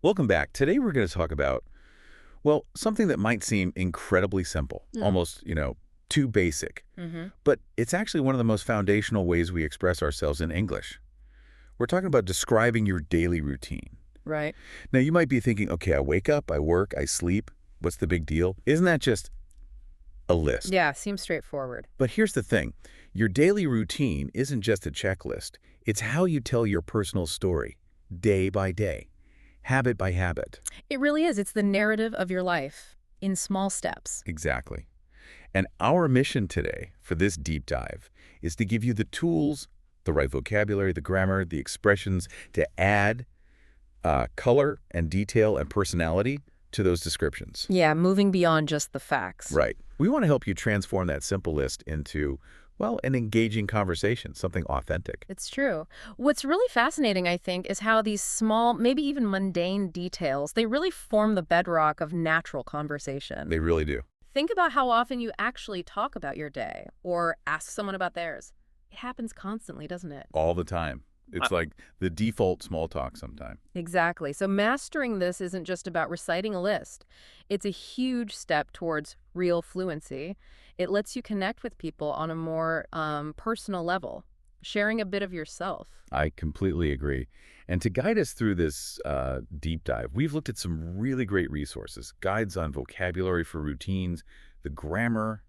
Welcome back. Today we're going to talk about, well, something that might seem incredibly simple, almost, too basic. But it's actually one of the most foundational ways we express ourselves in English. We're talking about describing your daily routine. Right. Now, you might be thinking, okay, I wake up, I work, I sleep. What's the big deal? Isn't that just a list? Yeah, seems straightforward. But here's the thing. Your daily routine isn't just a checklist. It's how you tell your personal story, day by day, habit by habit. It really is. It's the narrative of your life in small steps. Exactly. And our mission today for this deep dive is to give you the tools, the right vocabulary, the grammar, the expressions to add color and detail and personality to those descriptions. Yeah, moving beyond just the facts. Right. We want to help you transform that simple list into, well, an engaging conversation, something authentic. It's true. What's really fascinating, I think, is how these small, maybe even mundane details, they really form the bedrock of natural conversation. They really do. Think about how often you actually talk about your day or ask someone about theirs. It happens constantly, doesn't it? All the time. It's like the default small talk sometime. Exactly. So mastering this isn't just about reciting a list. It's a huge step towards real fluency. It lets you connect with people on a more personal level, sharing a bit of yourself. I completely agree. And to guide us through this deep dive, we've looked at some really great resources, guides on vocabulary for routines, the grammar,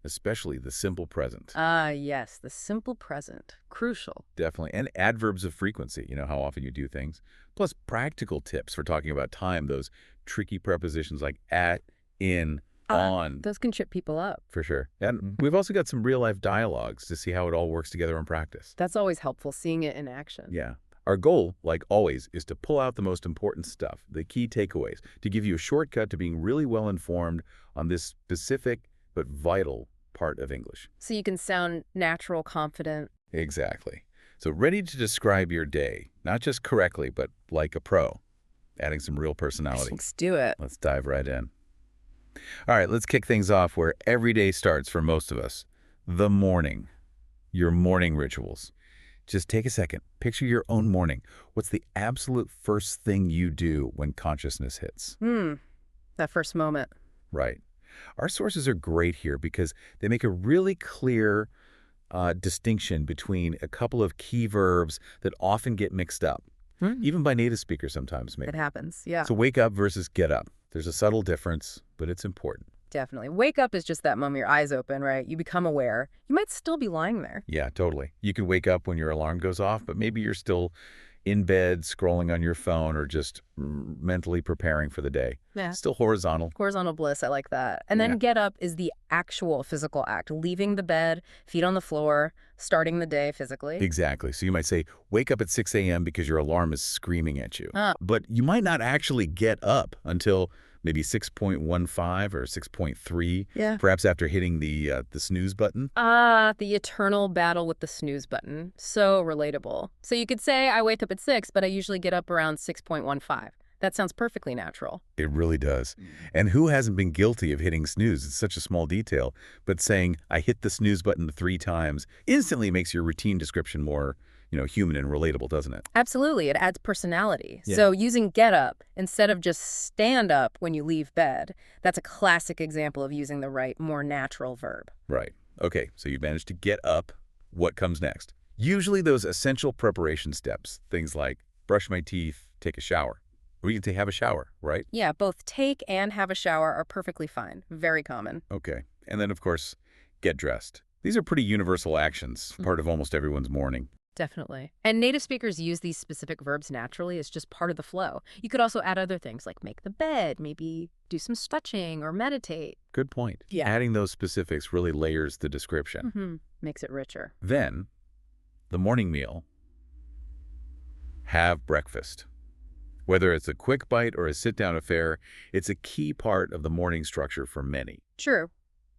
especially the simple present. Ah, yes, the simple present. Crucial. Definitely. And adverbs of frequency, how often you do things. Plus practical tips for talking about time, those tricky prepositions like at, in, on. Those can trip people up. For sure. And we've also got some real-life dialogues to see how it all works together in practice. That's always helpful, seeing it in action. Yeah. Our goal, like always, is to pull out the most important stuff, the key takeaways, to give you a shortcut to being really well-informed on this specific but vital part of English. So you can sound natural, confident. Exactly. So ready to describe your day, not just correctly, but like a pro, adding some real personality. Let's do it. Let's dive right in. All right, let's kick things off where every day starts for most of us. The morning. Your morning rituals. Just take a second. Picture your own morning. What's the absolute first thing you do when consciousness hits? That first moment. Right. Our sources are great here because they make a really clear distinction between a couple of key verbs that often get mixed up, even by native speakers sometimes, maybe. It happens, yeah. So wake up versus get up. There's a subtle difference, but it's important. Definitely. Wake up is just that moment your eyes open, right? You become aware. You might still be lying there. Yeah, totally. You can wake up when your alarm goes off, but maybe you're still in bed scrolling on your phone or just mentally preparing for the day. Yeah. Still horizontal. Horizontal bliss, I like that. And then get up is the actual physical act, leaving the bed, feet on the floor, starting the day physically. Exactly. So you might say, wake up at 6 a.m. because your alarm is screaming at you. But you might not actually get up until maybe 6.15 or 6.3, perhaps after hitting the snooze button. The eternal battle with the snooze button. So relatable. So you could say, I wake up at 6, but I usually get up around 6.15. That sounds perfectly natural. It really does. And who hasn't been guilty of hitting snooze? It's such a small detail. But saying, I hit the snooze button 3 times instantly makes your routine description more human and relatable, doesn't it? Absolutely. It adds personality. Yeah. So using get up instead of just stand up when you leave bed, that's a classic example of using the right, more natural verb. Right. Okay, so you managed to get up. What comes next? Usually those essential preparation steps, things like brush my teeth, take a shower. Or you can have a shower, right? Yeah, both take and have a shower are perfectly fine. Very common. Okay. And then, of course, get dressed. These are pretty universal actions, part of almost everyone's morning. Definitely. And native speakers use these specific verbs naturally. It's just part of the flow. You could also add other things like make the bed, maybe do some stretching or meditate. Good point. Yeah. Adding those specifics really layers the description. Makes it richer. Then, the morning meal. Have breakfast. Whether it's a quick bite or a sit-down affair, it's a key part of the morning structure for many. True.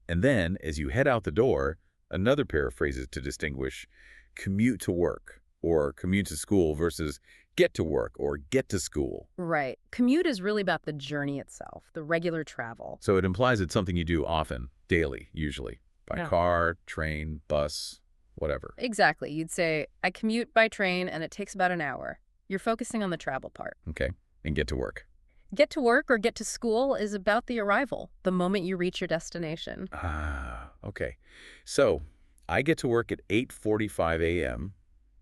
And then, as you head out the door, another pair of phrases to distinguish: commute to work or commute to school versus get to work or get to school. Right. Commute is really about the journey itself, the regular travel. So it implies it's something you do often, daily, usually, by car, train, bus, whatever. Exactly. You'd say, I commute by train and it takes about an hour. You're focusing on the travel part. Okay. and get to work. Get to work or get to school is about the arrival, the moment you reach your destination. Ah, okay. So I get to work at 8:45 a.m.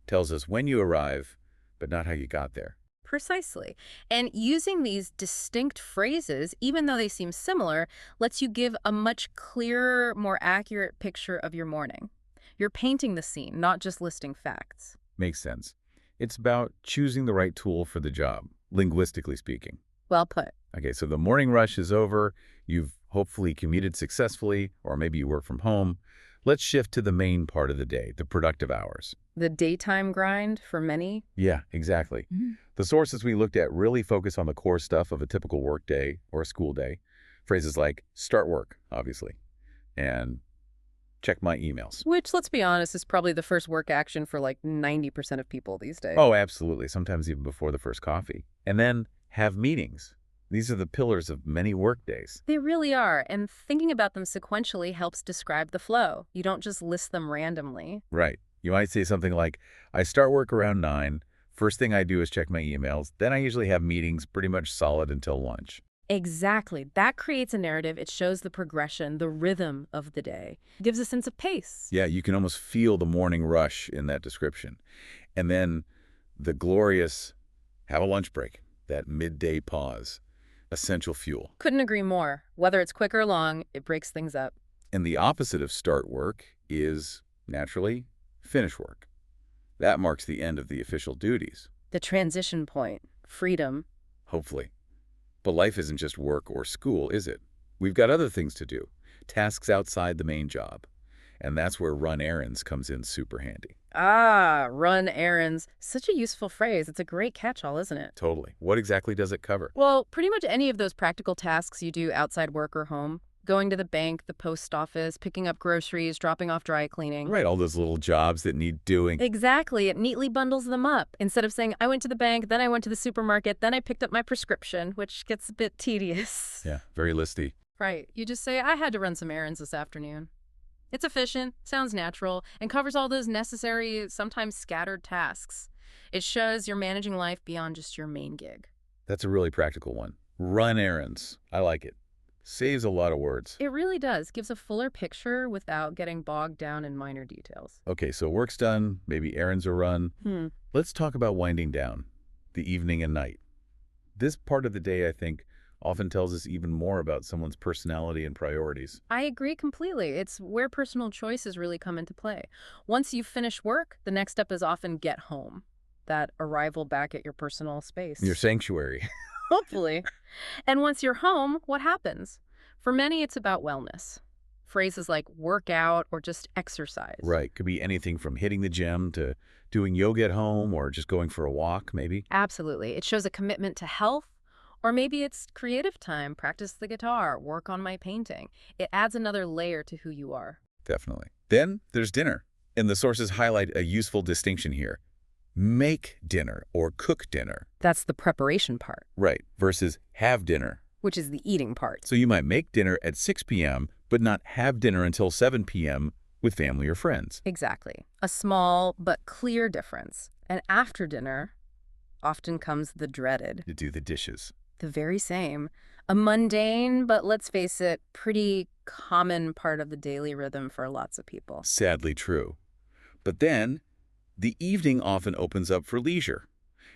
Tells us when you arrive, but not how you got there. Precisely. And using these distinct phrases, even though they seem similar, lets you give a much clearer, more accurate picture of your morning. You're painting the scene, not just listing facts. Makes sense. It's about choosing the right tool for the job, linguistically speaking. Well put. Okay, so the morning rush is over. You've hopefully commuted successfully, or maybe you work from home. Let's shift to the main part of the day, the productive hours. The daytime grind for many. Yeah, exactly. The sources we looked at really focus on the core stuff of a typical work day or a school day. Phrases like start work, obviously, and check my emails. Which, let's be honest, is probably the first work action for like 90% of people these days. Oh, absolutely. Sometimes even before the first coffee. And then have meetings. These are the pillars of many work days. They really are, and thinking about them sequentially helps describe the flow. You don't just list them randomly. Right. You might say something like, I start work around 9. First thing I do is check my emails. Then I usually have meetings pretty much solid until lunch. Exactly. That creates a narrative. It shows the progression, the rhythm of the day. It gives a sense of pace. Yeah, you can almost feel the morning rush in that description. And then the glorious have a lunch break, that midday pause, essential fuel. Couldn't agree more. Whether it's quick or long, it breaks things up. And the opposite of start work is, naturally, finish work. That marks the end of the official duties. The transition point, freedom. Hopefully. But life isn't just work or school, is it? We've got other things to do, tasks outside the main job. And that's where run errands comes in super handy. Ah, run errands. Such a useful phrase. It's a great catch-all, isn't it? Totally. What exactly does it cover? Well, pretty much any of those practical tasks you do outside work or home. Going to the bank, the post office, picking up groceries, dropping off dry cleaning. Right, all those little jobs that need doing. Exactly. It neatly bundles them up. Instead of saying, I went to the bank, then I went to the supermarket, then I picked up my prescription, which gets a bit tedious. Yeah, very listy. Right. You just say, I had to run some errands this afternoon. It's efficient, sounds natural, and covers all those necessary, sometimes scattered tasks. It shows you're managing life beyond just your main gig. That's a really practical one. Run errands. I like it. Saves a lot of words. It really does. Gives a fuller picture without getting bogged down in minor details. Okay, so work's done, maybe errands are run. Let's talk about winding down, the evening and night. This part of the day, I think, often tells us even more about someone's personality and priorities. I agree completely. It's where personal choices really come into play. Once you finish work, the next step is often get home. That arrival back at your personal space. Your sanctuary. Hopefully. And once you're home, what happens? For many, it's about wellness. Phrases like work out or just exercise. Right. Could be anything from hitting the gym to doing yoga at home or just going for a walk, maybe. Absolutely. It shows a commitment to health, or maybe it's creative time, practice the guitar, work on my painting. It adds another layer to who you are. Definitely. Then there's dinner. And the sources highlight a useful distinction here. Make dinner or cook dinner. That's the preparation part. Right. Versus have dinner. Which is the eating part. So you might make dinner at 6 p.m., but not have dinner until 7 p.m. with family or friends. Exactly. A small but clear difference. And after dinner, often comes the dreaded. To do the dishes. The very same. A mundane, but let's face it, pretty common part of the daily rhythm for lots of people. Sadly true. But then, the evening often opens up for leisure.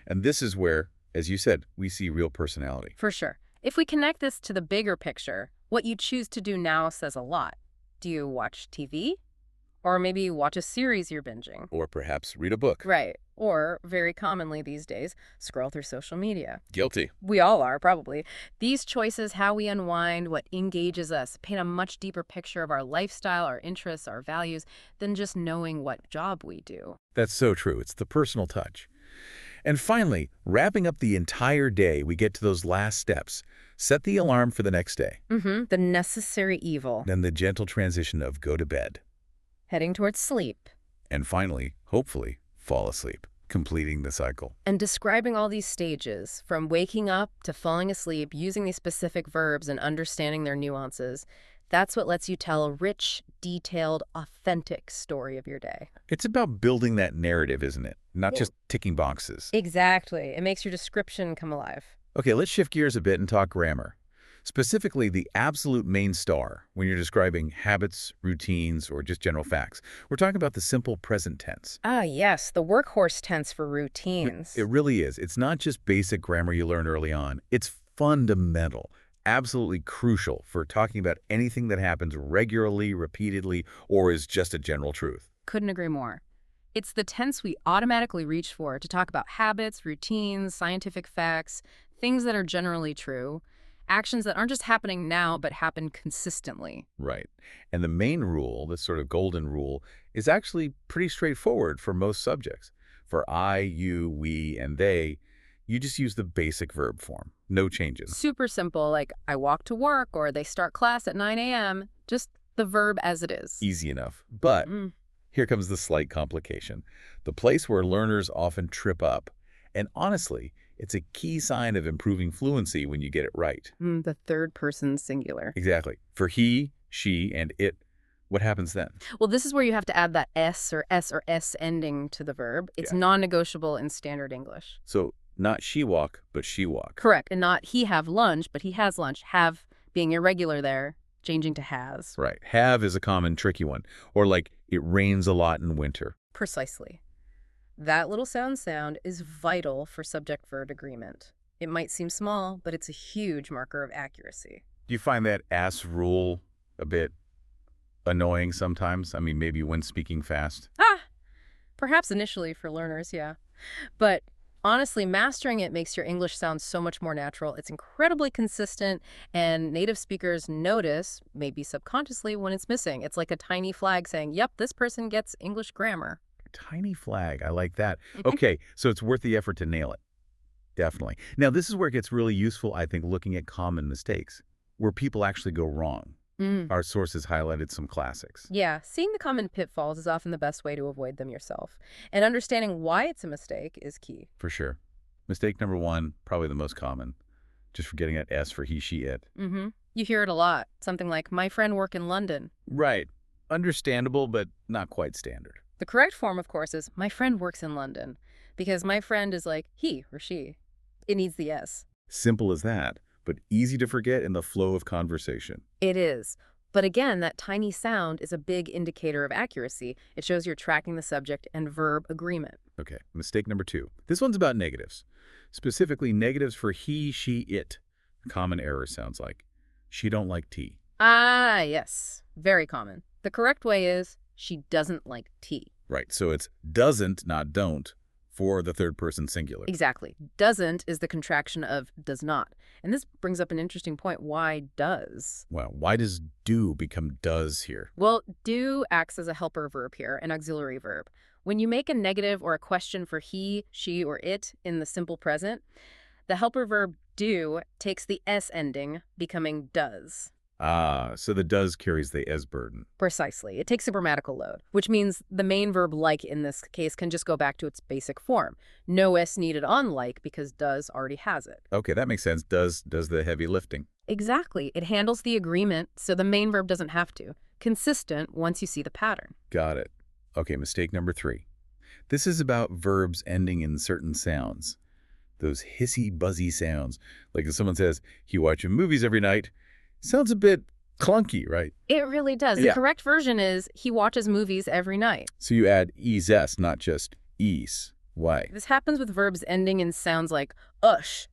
And this is where, as you said, we see real personality. For sure. If we connect this to the bigger picture, what you choose to do now says a lot. Do you watch TV? Or maybe watch a series you're binging? Or perhaps read a book. Right. Or, very commonly these days, scroll through social media. Guilty. We all are, probably. These choices, how we unwind, what engages us, paint a much deeper picture of our lifestyle, our interests, our values, than just knowing what job we do. That's so true. It's the personal touch. And finally, wrapping up the entire day, we get to those last steps. Set the alarm for the next day. The necessary evil. Then the gentle transition of go to bed. Heading towards sleep. And finally, hopefully, fall asleep, completing the cycle. And describing all these stages, from waking up to falling asleep, using these specific verbs and understanding their nuances, that's what lets you tell a rich, detailed, authentic story of your day. It's about building that narrative, isn't it? Not just ticking boxes. Exactly. It makes your description come alive. Okay, let's shift gears a bit and talk grammar. Specifically, the absolute main star when you're describing habits, routines, or just general facts. We're talking about the simple present tense. Ah, yes, the workhorse tense for It routines. really is. It's not just basic grammar you learned early on. It's fundamental, absolutely crucial for talking about anything that happens regularly, repeatedly, or is just a general truth. Couldn't agree more. It's the tense we automatically reach for to talk about habits, routines, scientific facts, things that are generally true, actions that aren't just happening now but happen consistently. Right. And the main rule, this sort of golden rule, is actually pretty straightforward for most subjects. For I, you, we, and they, you just use the basic verb form. No changes. Super simple, like I walk to work or they start class at 9 a.m., just the verb as it is. Easy enough. But Mm, here comes the slight complication. The place where learners often trip up. And honestly, it's a key sign of improving fluency when you get it right. the third person singular. Exactly. For he, she, and it, what happens then? Well, this is where you have to add that S or S ending to the verb. It's Yeah. non-negotiable in standard English. So not she walk, but she walk. Correct. And not he have lunch, but he has lunch. Have being irregular there, changing to has. Right. Have is a common tricky one. Or like, it rains a lot in winter. Precisely. That little sound is vital for subject-verb agreement. It might seem small, but it's a huge marker of accuracy. Do you find that ass rule a bit annoying sometimes? I mean, maybe when speaking fast. Ah, perhaps initially for learners, yeah. But honestly, mastering it makes your English sound so much more natural. It's incredibly consistent, and native speakers notice, maybe subconsciously, when it's missing. It's like a tiny flag saying, yep, this person gets English grammar. Tiny flag. I like that. Okay, so it's worth the effort to nail it. Definitely. Now, this is where it gets really useful, I think, looking at common mistakes, where people actually go wrong. Mm. Our sources highlighted some classics. Yeah, seeing the common pitfalls is often the best way to avoid them yourself. And understanding why it's a mistake is key. For sure. Mistake number one, probably the most common, just forgetting that S for he, she, it. You hear it a lot. Something like, my friend work in London. Right. Understandable, but not quite standard. The correct form, of course, is my friend works in London. Because my friend is like he or she. It needs the S. Simple as that, but easy to forget in the flow of conversation. It is. But again, that tiny sound is a big indicator of accuracy. It shows you're tracking the subject and verb agreement. Okay, mistake number two. This one's about negatives. Specifically, negatives for he, she, it. Common error sounds like. She don't like tea. Ah, yes. Very common. The correct way is she doesn't like tea. Right, so it's doesn't, not don't, for the third person singular. Exactly. Doesn't is the contraction of does not. And this brings up an interesting point. Why does? Well, why does do become does here? Well, do acts as a helper verb here, an auxiliary verb. When you make a negative or a question for he, she, or it in the simple present, the helper verb do takes the S ending, becoming does. Ah, so the does carries the as burden. Precisely. It takes a grammatical load, which means the main verb like in this case can just go back to its basic form. No S needed on like because does already has it. Okay, that makes sense. Does the heavy lifting. Exactly. It handles the agreement, so the main verb doesn't have to. Consistent once you see the pattern. Got it. Okay, mistake number three. This is about verbs ending in certain sounds. Those hissy, buzzy sounds. Like if someone says, he watches movies every night, sounds a bit clunky, right? It really does. Yeah. The correct version is he watches movies every night. So you add es, not just ease. Why? This happens with verbs ending in sounds like ush,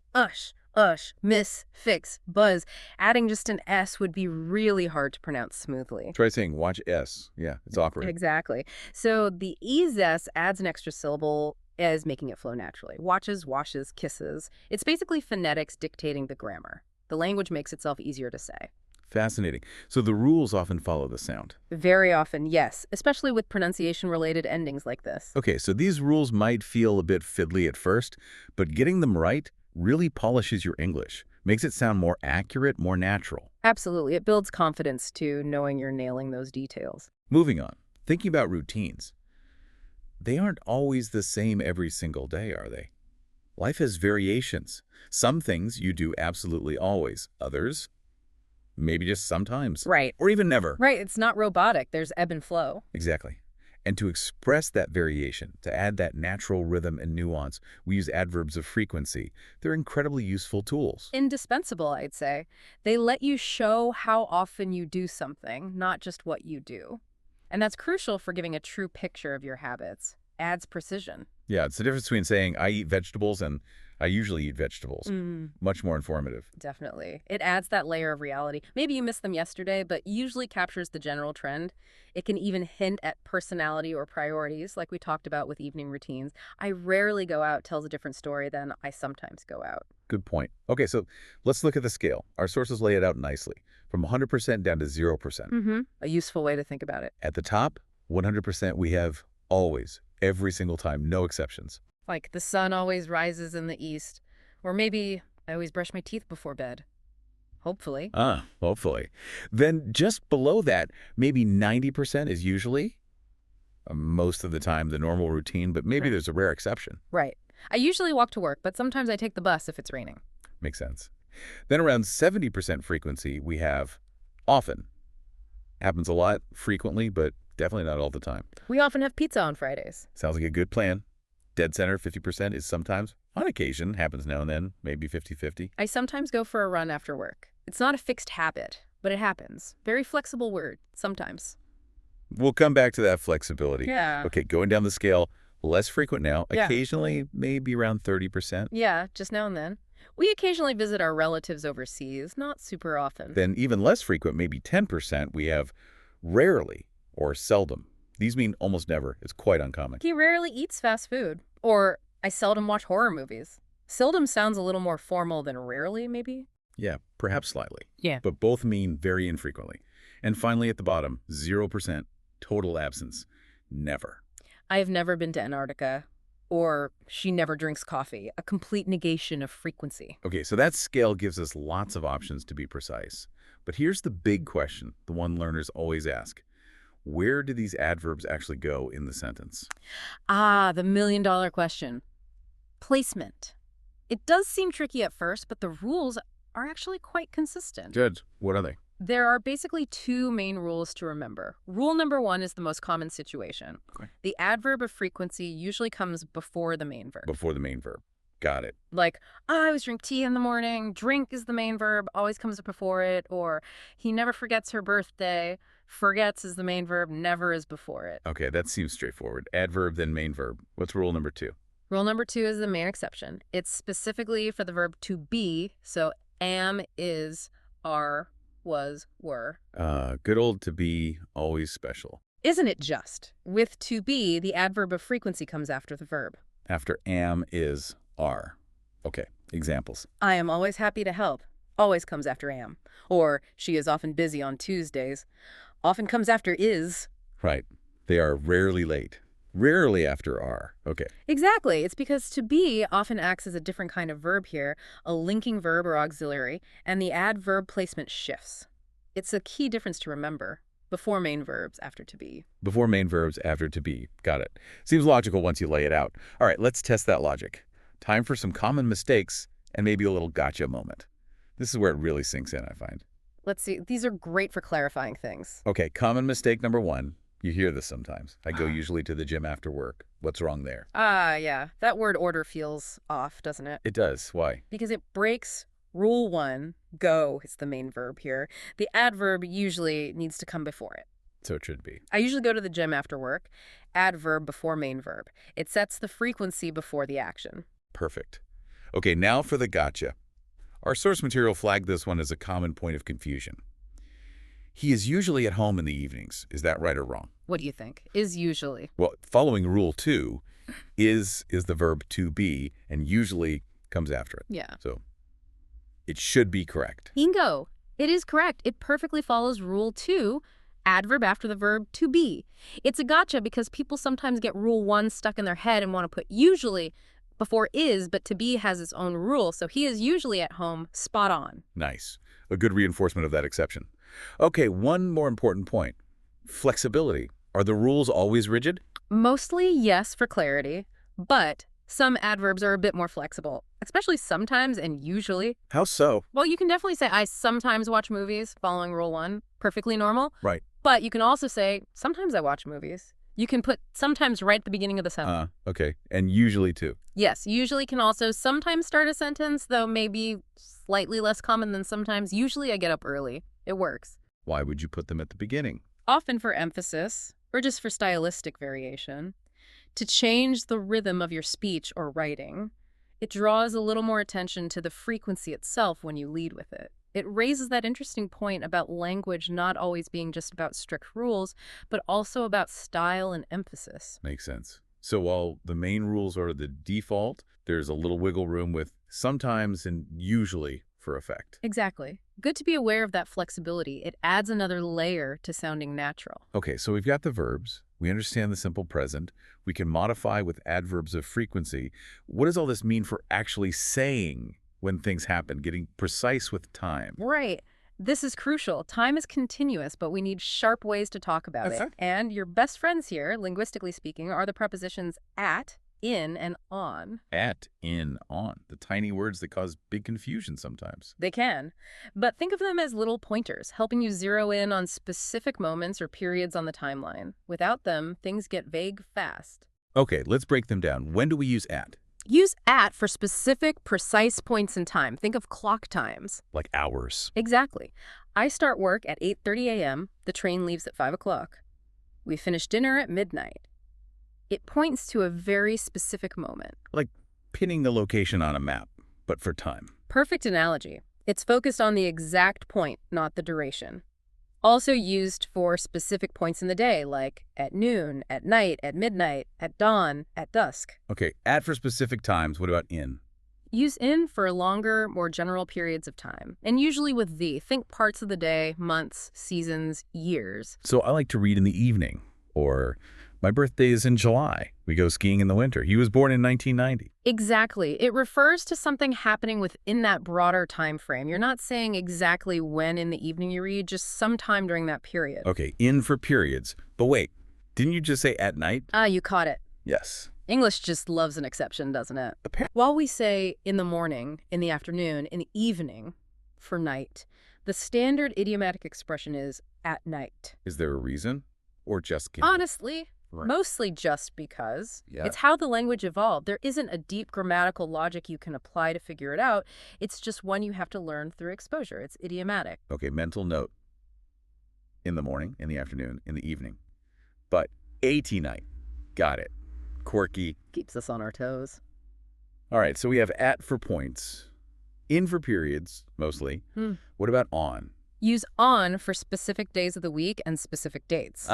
miss, fix, buzz. Adding just an S would be really hard to pronounce smoothly. Try saying watch s. Yeah, it's awkward. Exactly. So the es adds an extra syllable as making it flow naturally. Watches, washes, kisses. It's basically phonetics dictating the grammar. The language makes itself easier to say. Fascinating. So the rules often follow the sound. Very often, yes, especially with pronunciation-related endings like this. Okay, so these rules might feel a bit fiddly at first, but getting them right really polishes your English, makes it sound more accurate, more natural. Absolutely. It builds confidence, too, knowing you're nailing those details. Moving on, thinking about routines. They aren't always the same every single day, are they? Life has variations. Some things you do absolutely always. Others, maybe just sometimes. Right. Or even never. Right. It's not robotic. There's ebb and flow. Exactly. And to express that variation, to add that natural rhythm and nuance, we use adverbs of frequency. They're incredibly useful tools. Indispensable, I'd say. They let you show how often you do something, not just what you do. And that's crucial for giving a true picture of your habits. Adds precision. Yeah, it's the difference between saying I eat vegetables and I usually eat vegetables. Much more informative. Definitely. It adds that layer of reality. Maybe you missed them yesterday, but usually captures the general trend. It can even hint at personality or priorities, like we talked about with evening routines. I rarely go out tells a different story than I sometimes go out. Good point. Okay, so let's look at the scale. Our sources lay it out nicely, from 100% down to 0%. A useful way to think about it. At the top, 100% we have always, every single time, no exceptions. Like the sun always rises in the east. Or maybe I always brush my teeth before bed. Hopefully. Hopefully. Then just below that, maybe 90% is usually, most of the time, the normal routine, but maybe Right. there's a rare exception. Right. I usually walk to work, but sometimes I take the bus if it's raining. Makes sense. Then around 70% frequency, we have often. Happens a lot, frequently, but definitely not all the time. We often have pizza on Fridays. Sounds like a good plan. Dead center, 50% is sometimes, on occasion, happens now and then, maybe 50-50. I sometimes go for a run after work. It's not a fixed habit, but it happens. Very flexible word, sometimes. We'll come back to that flexibility. Yeah. Okay, going down the scale, less frequent now, Yeah. occasionally maybe around 30%. Yeah, just now and then. We occasionally visit our relatives overseas, not super often. Then even less frequent, maybe 10%, we have rarely or seldom. These mean almost never. It's quite uncommon. He rarely eats fast food. Or I seldom watch horror movies. Seldom sounds a little more formal than rarely, maybe? Yeah, perhaps slightly. Yeah. But both mean very infrequently. And finally at the bottom, 0%, total absence. Never. I have never been to Antarctica. Or she never drinks coffee. A complete negation of frequency. Okay, so that scale gives us lots of options to be precise. But here's the big question, the one learners always ask. Where do these adverbs actually go in the sentence? Ah, the million-dollar question. Placement. It does seem tricky at first, but the rules are actually quite consistent. Good. What are they? There are basically two main rules to remember. Rule number one is the most common situation. Okay. The adverb of frequency usually comes before the main verb. Before the main verb. Got it. Like, I always drink tea in the morning, drink is the main verb, always comes before it, or he never forgets her birthday, forgets is the main verb, never is before it. Okay, that seems straightforward. Adverb, then main verb. What's rule number 2? Rule number 2 is the main exception. It's specifically for the verb to be, so am, is, are, was, were. Good old to be, always special. Isn't it just? With to be, the adverb of frequency comes after the verb. After am, is, are. Okay, examples. I am always happy to help. Always comes after am. Or she is often busy on Tuesdays. Often comes after is. Right. They are rarely late. Rarely after are. Okay. Exactly. It's because to be often acts as a different kind of verb here, a linking verb or auxiliary, and the adverb placement shifts. It's a key difference to remember. Before main verbs, after to be. Before main verbs, after to be. Got it. Seems logical once you lay it out. All right, let's test that logic. Time for some common mistakes and maybe a little gotcha moment. This is where it really sinks in, I find. Let's see. These are great for clarifying things. Okay, common mistake number 1. You hear this sometimes. I go usually to the gym after work. What's wrong there? Yeah. That word order feels off, doesn't it? It does. Why? Because it breaks rule 1. Go is the main verb here. The adverb usually needs to come before it. So it should be. I usually go to the gym after work. Adverb before main verb. It sets the frequency before the action. Perfect. Okay, now for the gotcha. Our source material flagged this one as a common point of confusion. He is usually at home in the evenings. Is that right or wrong? What do you think? Is usually. Well, following rule 2, is the verb to be, and usually comes after it. Yeah. So it should be correct. Bingo. It is correct. It perfectly follows rule 2, adverb after the verb to be. It's a gotcha because people sometimes get rule 1 stuck in their head and want to put usually before is, but to be has its own rule, so he is usually at home, spot on. Nice. A good reinforcement of that exception. Okay, one more important point. Flexibility. Are the rules always rigid? Mostly yes for clarity, but some adverbs are a bit more flexible, especially sometimes and usually. How so? Well, you can definitely say I sometimes watch movies following rule 1, perfectly normal. Right. But you can also say sometimes I watch movies. You can put sometimes right at the beginning of the sentence. Okay. And usually too. Yes, usually can also sometimes start a sentence, though maybe slightly less common than sometimes. Usually I get up early. It works. Why would you put them at the beginning? Often for emphasis, or just for stylistic variation. To change the rhythm of your speech or writing, it draws a little more attention to the frequency itself when you lead with it. It raises that interesting point about language not always being just about strict rules, but also about style and emphasis. Makes sense. So while the main rules are the default, there's a little wiggle room with sometimes and usually for effect. Exactly. Good to be aware of that flexibility. It adds another layer to sounding natural. Okay, so we've got the verbs. We understand the simple present. We can modify with adverbs of frequency. What does all this mean for actually saying when things happen, getting precise with time? Right. This is crucial. Time is continuous, but we need sharp ways to talk about it. And your best friends here, linguistically speaking, are the prepositions at, in, and on. At, in, on. The tiny words that cause big confusion sometimes. They can. But think of them as little pointers, helping you zero in on specific moments or periods on the timeline. Without them, things get vague fast. Okay, let's break them down. When do we use at? Use at for specific, precise points in time. Think of clock times. Like hours. Exactly. I start work at 8:30 a.m. The train leaves at 5 o'clock. We finish dinner at midnight. It points to a very specific moment. Like pinning the location on a map, but for time. Perfect analogy. It's focused on the exact point, not the duration. Also used for specific points in the day, like at noon, at night, at midnight, at dawn, at dusk. Okay, at for specific times. What about in? Use in for longer, more general periods of time, and usually with the. Think parts of the day, months, seasons, years. So I like to read in the evening, or my birthday is in July. We go skiing in the winter. He was born in 1990. Exactly. It refers to something happening within that broader time frame. You're not saying exactly when in the evening you read, just sometime during that period. Okay, in for periods. But wait, didn't you just say at night? You caught it. Yes. English just loves an exception, doesn't it? While we say in the morning, in the afternoon, in the evening for night, the standard idiomatic expression is at night. Is there a reason? Or just Honestly, Right. mostly just because. Yeah. It's how the language evolved. There isn't a deep grammatical logic you can apply to figure it out. It's just one you have to learn through exposure. It's idiomatic. Okay, mental note. In the morning, in the afternoon, in the evening. But 80 night. Got it. Quirky. Keeps us on our toes. All right, so we have at for points. In for periods, mostly. What about on? Use on for specific days of the week and specific dates.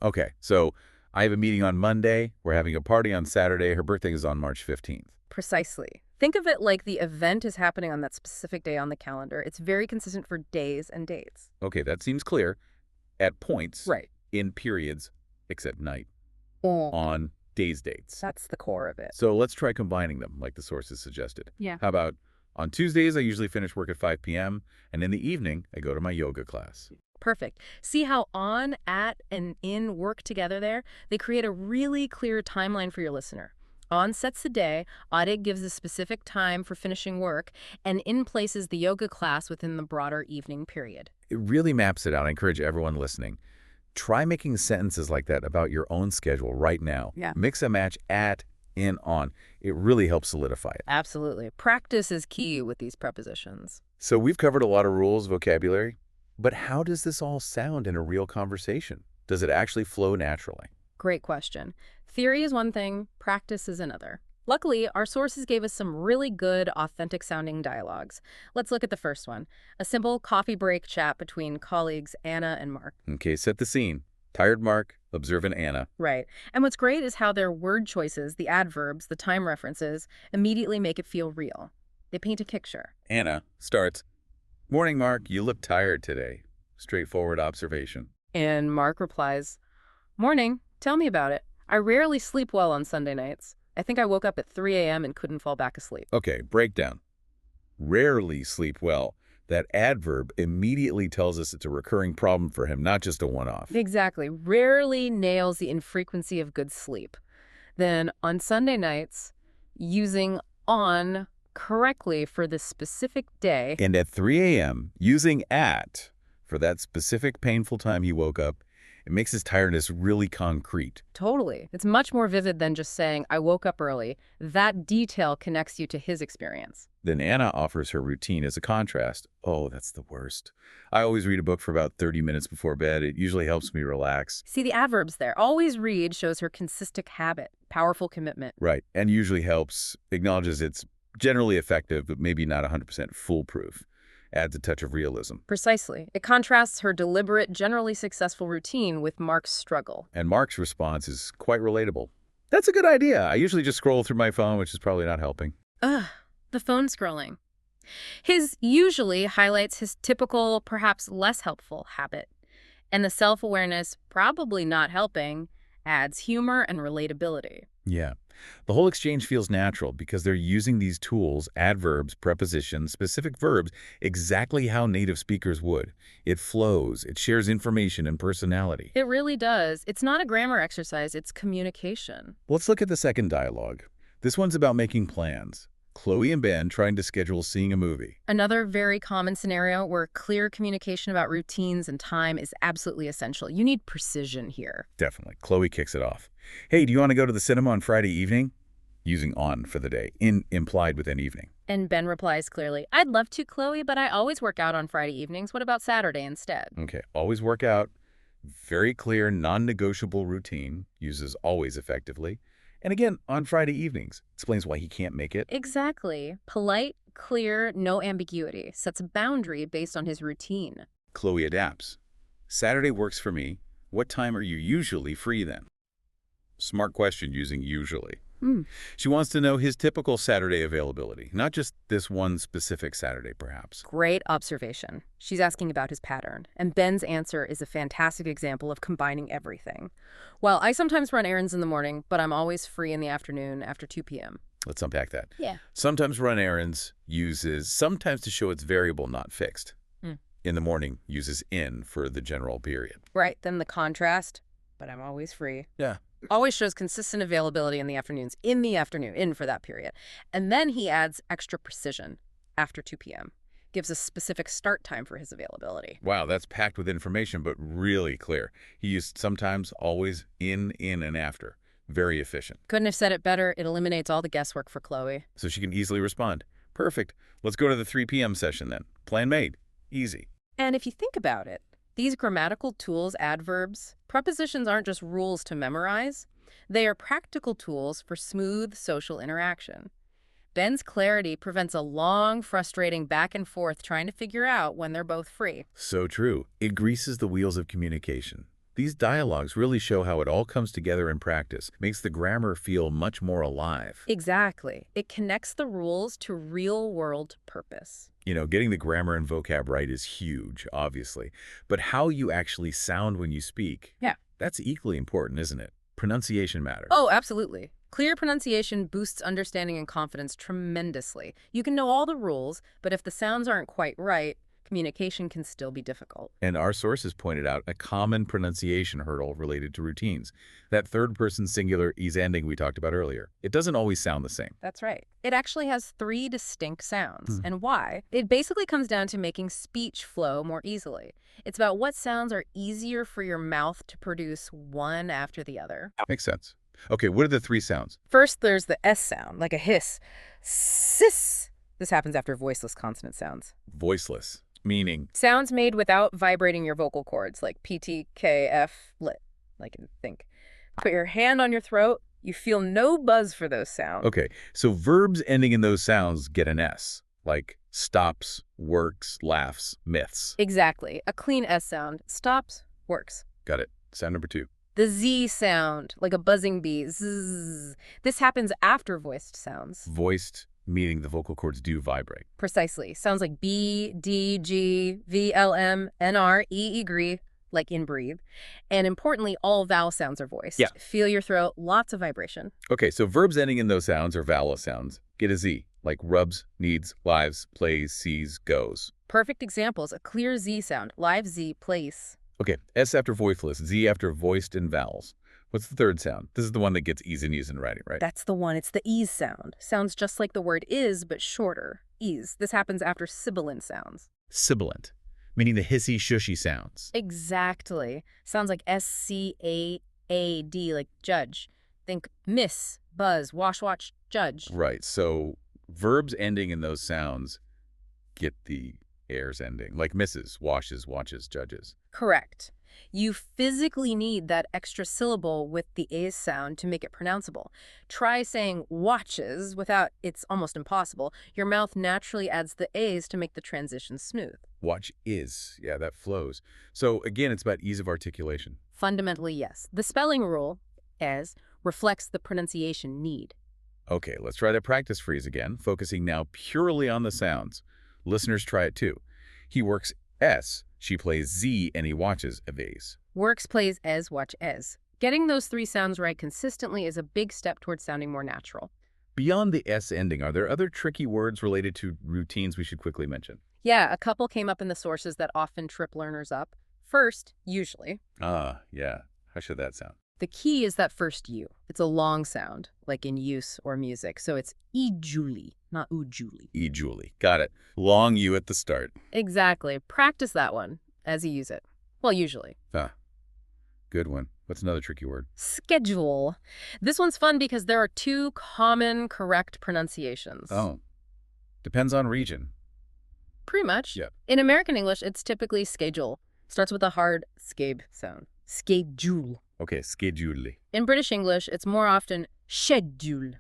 Okay. So I have a meeting on Monday. We're having a party on Saturday. Her birthday is on March 15th. Precisely. Think of it like the event is happening on that specific day on the calendar. It's very consistent for days and dates. Okay, that seems clear. At points. Right. In periods, except night. Oh. On days, dates. That's the core of it. So let's try combining them, like the sources suggested. Yeah. How about on Tuesdays, I usually finish work at 5 p.m., and in the evening, I go to my yoga class. Perfect. See how on, at, and in work together there? They create a really clear timeline for your listener. On sets the day, at gives a specific time for finishing work, and in places the yoga class within the broader evening period. It really maps it out. I encourage everyone listening. Try making sentences like that about your own schedule right now. Yeah. Mix and match at, in, on. It really helps solidify it. Absolutely. Practice is key with these prepositions. So we've covered a lot of rules, vocabulary, but how does this all sound in a real conversation? Does it actually flow naturally? Great question. Theory is one thing, practice is another. Luckily, our sources gave us some really good, authentic-sounding dialogues. Let's look at the first one. A simple coffee break chat between colleagues Anna and Mark. Okay, set the scene. Tired Mark, observant Anna. Right. And what's great is how their word choices, the adverbs, the time references, immediately make it feel real. They paint a picture. Anna starts, "Morning, Mark. You look tired today." Straightforward observation. And Mark replies, "Morning. Tell me about it. I rarely sleep well on Sunday nights. I think I woke up at 3 a.m. and couldn't fall back asleep." Okay, breakdown. Rarely sleep well. That adverb immediately tells us it's a recurring problem for him, not just a one-off. Exactly. Rarely nails the infrequency of good sleep. Then on Sunday nights, using on correctly for this specific day. And at 3 a.m., using at for that specific painful time he woke up, It makes his tiredness really concrete. Totally. It's much more vivid than just saying, I woke up early. That detail connects you to his experience. Then Anna offers her routine as a contrast. Oh, that's the worst. I always read a book for about 30 minutes before bed. It usually helps me relax. See the adverbs there. Always read shows her consistent habit, powerful commitment. Right, and usually helps, acknowledges it's generally effective, but maybe not 100% foolproof. Adds a touch of realism. Precisely. It contrasts her deliberate, generally successful routine with Mark's struggle. And Mark's response is quite relatable. That's a good idea. I usually just scroll through my phone, which is probably not helping. Ugh, the phone scrolling. His usually highlights his typical, perhaps less helpful habit. And the self-awareness, probably not helping, adds humor and relatability. Yeah. The whole exchange feels natural because they're using these tools, adverbs, prepositions, specific verbs, exactly how native speakers would. It flows. It shares information and personality. It really does. It's not a grammar exercise, it's communication. Let's look at the second dialogue. This one's about making plans. Chloe and Ben trying to schedule seeing a movie. Another very common scenario where clear communication about routines and time is absolutely essential. You need precision here. Definitely. Chloe kicks it off. Hey, do you want to go to the cinema on Friday evening? Using on for the day, implied with an evening. And Ben replies clearly, I'd love to, Chloe, but I always work out on Friday evenings. What about Saturday instead? Okay, always work out. Very clear, non-negotiable routine. Uses always effectively. And again, on Friday evenings. Explains why he can't make it. Exactly. Polite, clear, no ambiguity. Sets a boundary based on his routine. Chloe adapts. Saturday works for me. What time are you usually free then? Smart question using usually. She wants to know his typical Saturday availability, not just this one specific Saturday, perhaps. Great observation. She's asking about his pattern, and Ben's answer is a fantastic example of combining everything. Well, I sometimes run errands in the morning, but I'm always free in the afternoon after 2 p.m. Let's unpack that. Yeah. Sometimes run errands uses sometimes to show it's variable, not fixed. In the morning uses in for the general period. Right, then the contrast, but I'm always free. Yeah. Always shows consistent availability in the afternoons, in for that period. And then he adds extra precision after 2 p.m. Gives a specific start time for his availability. Wow, that's packed with information, but really clear. He used sometimes, always, in, and after. Very efficient. Couldn't have said it better. It eliminates all the guesswork for Chloe. So she can easily respond. Perfect. Let's go to the 3 p.m. session then. Plan made. Easy. And if you think about it, these grammatical tools, adverbs, prepositions aren't just rules to memorize. They are practical tools for smooth social interaction. Ben's clarity prevents a long, frustrating back and forth trying to figure out when they're both free. So true. It greases the wheels of communication. These dialogues really show how it all comes together in practice, makes the grammar feel much more alive. Exactly. It connects the rules to real-world purpose. You know, getting the grammar and vocab right is huge, obviously. But how you actually sound when you speak, that's equally important, isn't it? Pronunciation matters. Oh, absolutely. Clear pronunciation boosts understanding and confidence tremendously. You can know all the rules, but if the sounds aren't quite right, communication can still be difficult. And our sources pointed out a common pronunciation hurdle related to routines. That third-person singular is ending we talked about earlier. It doesn't always sound the same. That's right. It actually has 3 distinct sounds. And why? It basically comes down to making speech flow more easily. It's about what sounds are easier for your mouth to produce one after the other. Makes sense. Okay, what are the 3 sounds? First, there's the S sound, like a hiss. Sis. This happens after voiceless consonant sounds. Voiceless, meaning Sounds made without vibrating your vocal cords, like P, T, K, F, lit, like in think. Put your hand on your throat. You feel no buzz for those sounds. Okay, so verbs ending in those sounds get an S, like stops, works, laughs, myths. Exactly. A clean S sound. Stops, works. Got it. Sound number 2. The Z sound, like a buzzing bee. Zzz. This happens after voiced sounds. Voiced, meaning the vocal cords do vibrate. Precisely. Sounds like B, D, G, V, L, M, N, R, E, agree, like in breathe. And importantly, all vowel sounds are voiced. Yeah. Feel your throat, lots of vibration. Okay, so verbs ending in those sounds are vowel sounds. Get a Z, like rubs, needs, lives, plays, sees, goes. Perfect examples. A clear Z sound. Live Z, place. Okay, S after voiceless, Z after voiced and vowels. What's the third sound? This is the one that gets E's and U's in writing, right? That's the one. It's the ease sound. Sounds just like the word is, but shorter. Ease. This happens after sibilant sounds. Sibilant, meaning the hissy, shushy sounds. Exactly. Sounds like SCAAD, like judge. Think miss, buzz, wash, watch, judge. Right, so verbs ending in those sounds get the airs ending, like misses, washes, watches, judges. Correct. You physically need that extra syllable with the a's sound to make it pronounceable. Try saying watches without, it's almost impossible. Your mouth naturally adds the a's to make the transition smooth. Watch is, yeah, that flows. So again, it's about ease of articulation. Fundamentally, yes. The spelling rule, as, reflects the pronunciation need. Okay, let's try the practice freeze again, focusing now purely on the sounds. Listeners try it too. He works S, she plays Z, and he watches a vase. Works, plays, as, watch, as. Getting those three sounds right consistently is a big step towards sounding more natural. Beyond the S ending, are there other tricky words related to routines we should quickly mention? Yeah, a couple came up in the sources that often trip learners up. First, usually. Ah, yeah. How should that sound? The key is that first U. It's a long sound, like in use or music, so it's E-Julie, not U-Julie. E-Julie. Got it. Long U at the start. Exactly. Practice that one as you use it. Well, usually. Ah, good one. What's another tricky word? Schedule. This one's fun because there are two common correct pronunciations. Oh, depends on region. Pretty much. Yep. In American English, it's typically schedule. Starts with a hard scabe sound. Schedule. Okay, schedule. In British English, it's more often schedule.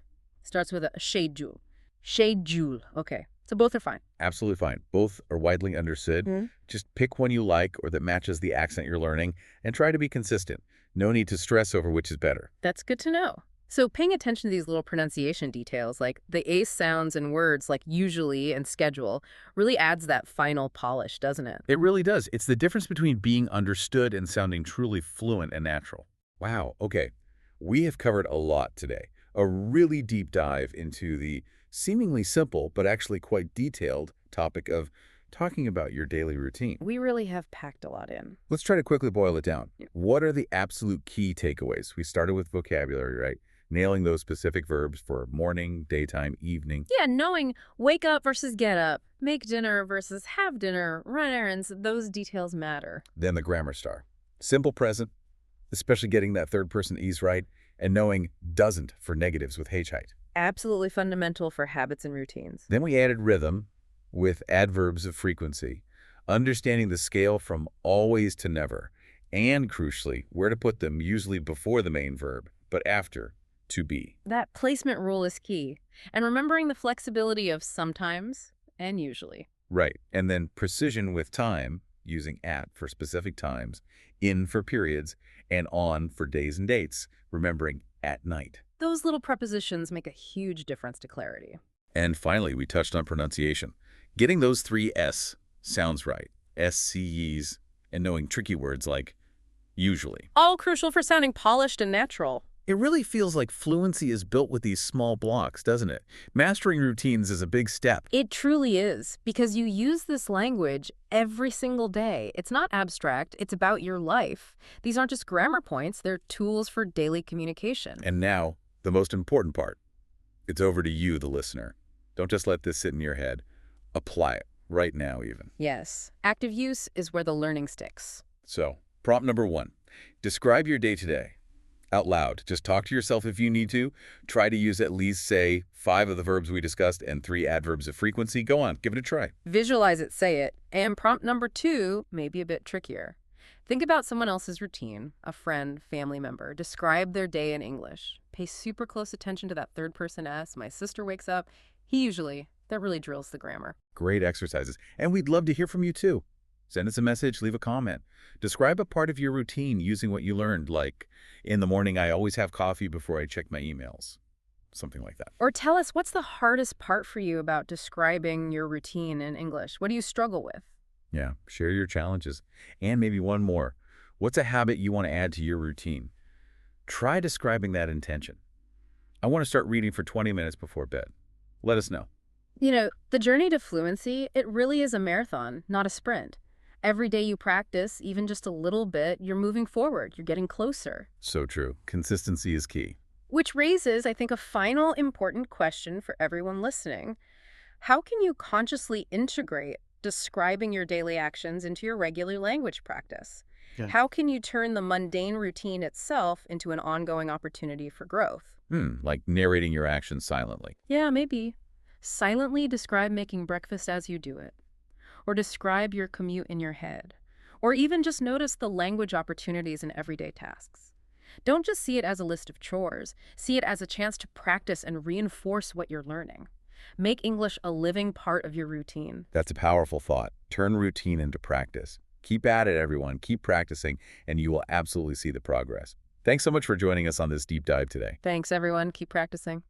Starts with a schedule. Schedule. Okay. So both are fine. Absolutely fine. Both are widely understood. Just pick one you like or that matches the accent you're learning and try to be consistent. No need to stress over which is better. That's good to know. So paying attention to these little pronunciation details, like the ace sounds and words like usually and schedule, really adds that final polish, doesn't it? It really does. It's the difference between being understood and sounding truly fluent and natural. Wow. Okay. We have covered a lot today. A really deep dive into the seemingly simple but actually quite detailed topic of talking about your daily routine. We really have packed a lot in. Let's try to quickly boil it down. Yeah. What are the absolute key takeaways? We started with vocabulary, right? Nailing those specific verbs for morning, daytime, evening. Yeah, knowing wake up versus get up, make dinner versus have dinner, run errands, those details matter. Then the grammar star. Simple present, especially getting that third person ease right, and knowing doesn't for negatives with H height. Absolutely fundamental for habits and routines. Then we added rhythm with adverbs of frequency, understanding the scale from always to never, and crucially, where to put them, usually before the main verb, but after to be. That placement rule is key. And remembering the flexibility of sometimes and usually. Right, and then precision with time, using at for specific times, in for periods, and on for days and dates, remembering at night. Those little prepositions make a huge difference to clarity. And finally, we touched on pronunciation. Getting those three S sounds right, SCEs, and knowing tricky words like usually. All crucial for sounding polished and natural. It really feels like fluency is built with these small blocks, doesn't it? Mastering routines is a big step. It truly is, because you use this language every single day. It's not abstract, it's about your life. These aren't just grammar points, they're tools for daily communication. And now, the most important part. It's over to you, the listener. Don't just let this sit in your head. Apply it, right now even. Yes, active use is where the learning sticks. So, prompt number 1. Describe your day-to-day. Out loud. Just talk to yourself if you need to. Try to use at least, say, 5 of the verbs we discussed and 3 adverbs of frequency. Go on, give it a try. Visualize it, say it. And prompt number 2 may be a bit trickier. Think about someone else's routine, a friend, family member. Describe their day in English. Pay super close attention to that third person S. My sister wakes up. He usually. That really drills the grammar. Great exercises. And we'd love to hear from you too. Send us a message, leave a comment. Describe a part of your routine using what you learned, like, in the morning I always have coffee before I check my emails. Something like that. Or tell us, what's the hardest part for you about describing your routine in English? What do you struggle with? Yeah, share your challenges. And maybe one more. What's a habit you want to add to your routine? Try describing that intention. I want to start reading for 20 minutes before bed. Let us know. You know, the journey to fluency, it really is a marathon, not a sprint. Every day you practice, even just a little bit, you're moving forward, you're getting closer. So true. Consistency is key. Which raises, I think, a final important question for everyone listening. How can you consciously integrate describing your daily actions into your regular language practice. Yeah. How can you turn the mundane routine itself into an ongoing opportunity for growth? Like narrating your actions silently. Yeah, maybe. Silently describe making breakfast as you do it, or describe your commute in your head, or even just notice the language opportunities in everyday tasks. Don't just see it as a list of chores, see it as a chance to practice and reinforce what you're learning. Make English a living part of your routine. That's a powerful thought. Turn routine into practice. Keep at it, everyone. Keep practicing, and you will absolutely see the progress. Thanks so much for joining us on this deep dive today. Thanks, everyone. Keep practicing.